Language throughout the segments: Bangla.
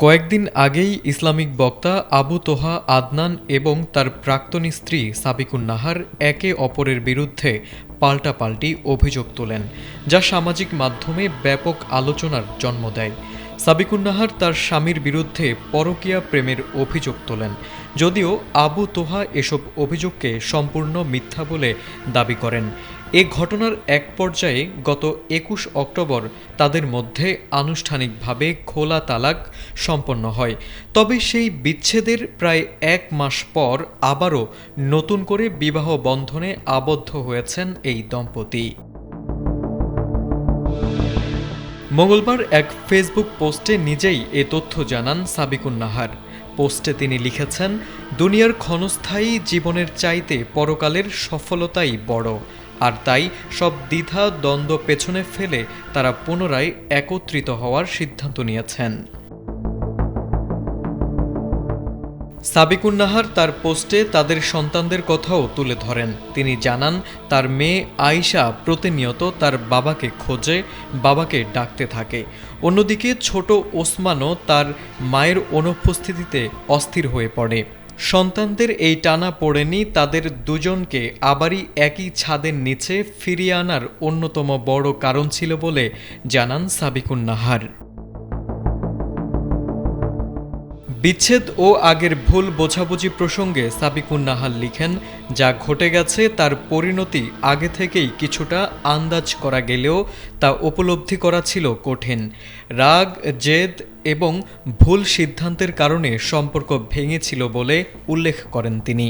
কয়েকদিন আগেই ইসলামিক বক্তা আবু তোহা আদনান এবং তার প্রাক্তনী স্ত্রী সাবিকুন নাহার একে অপরের বিরুদ্ধে পাল্টাপাল্টি অভিযোগ তোলেন, যা সামাজিক মাধ্যমে ব্যাপক আলোচনার জন্ম দেয়। সাবিকুন নাহার তার স্বামীর বিরুদ্ধে পরকীয়া প্রেমের অভিযোগ তোলেন, যদিও আবু তোহা এসব অভিযোগকে সম্পূর্ণ মিথ্যা বলে দাবি করেন। এ ঘটনার এক পর্যায়ে গত ২১ অক্টোবর তাদের মধ্যে আনুষ্ঠানিকভাবে খোলা তালাক সম্পন্ন হয়। তবে সেই বিচ্ছেদের প্রায় ১ মাস পর আবারও নতুন করে বিবাহ বন্ধনে আবদ্ধ হয়েছেন এই দম্পতি। মঙ্গলবার এক ফেসবুক পোস্টে নিজেই এ তথ্য জানান সাবিকুন নাহার। পোস্টে তিনি লিখেছেন, দুনিয়ার ক্ষণস্থায়ী জীবনের চাইতে পরকালের সফলতাই বড়, আর তাই সব দ্বিধা দ্বন্দ্ব পেছনে ফেলে তারা পুনরায় একত্রিত হওয়ার সিদ্ধান্ত নিয়েছেন। সাবিকুন নাহার তার পোস্টে তাদের সন্তানদের কথাও তুলে ধরেন। তিনি জানান, তার মেয়ে আয়শা প্রতিনিয়ত তার বাবাকে খোঁজে, বাবাকে ডাকতে থাকে। অন্যদিকে ছোট ওসমানও তার মায়ের অনুপস্থিতিতে অস্থির হয়ে পড়ে। সন্তানদের এই টানা পড়েনি তাদের দুজনকে আবারই একই ছাদের নিচে ফিরিয়ে আনার অন্যতম বড় কারণ ছিল বলে জানান সাবিকুন নাহার। বিচ্ছেদ ও আগের ভুল বোঝাবুঝি প্রসঙ্গে সাবিকুন নাহার লিখেন, যা ঘটে গেছে তার পরিণতি আগে থেকেই কিছুটা আন্দাজ করা গেলেও তা উপলব্ধি করা ছিল কঠিন। রাগ, জেদ এবং ভুল সিদ্ধান্তের কারণে সম্পর্ক ভেঙেছিল বলে উল্লেখ করেন তিনি।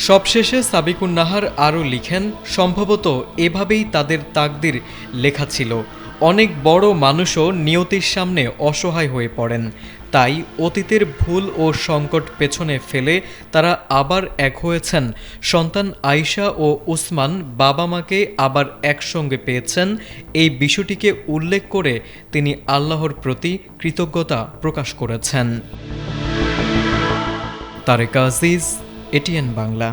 সবশেষে সাবিকুন নাহার আরও লিখেন, সম্ভবত এভাবেই তাদের তাকদির লেখা ছিল। অনেক বড় মানুষও নিয়তির সামনে অসহায় হয়ে পড়েন। তাই অতীতের ভুল ও সংকট পেছনে ফেলে তারা আবার এক হয়েছেন। সন্তান আয়শা ও উসমান বাবা মাকে আবার একসঙ্গে পেয়েছেন। এই বিষয়টিকে উল্লেখ করে তিনি আল্লাহর প্রতি কৃতজ্ঞতা প্রকাশ করেছেন। তারেক আজিজ, এটিএন বাংলা।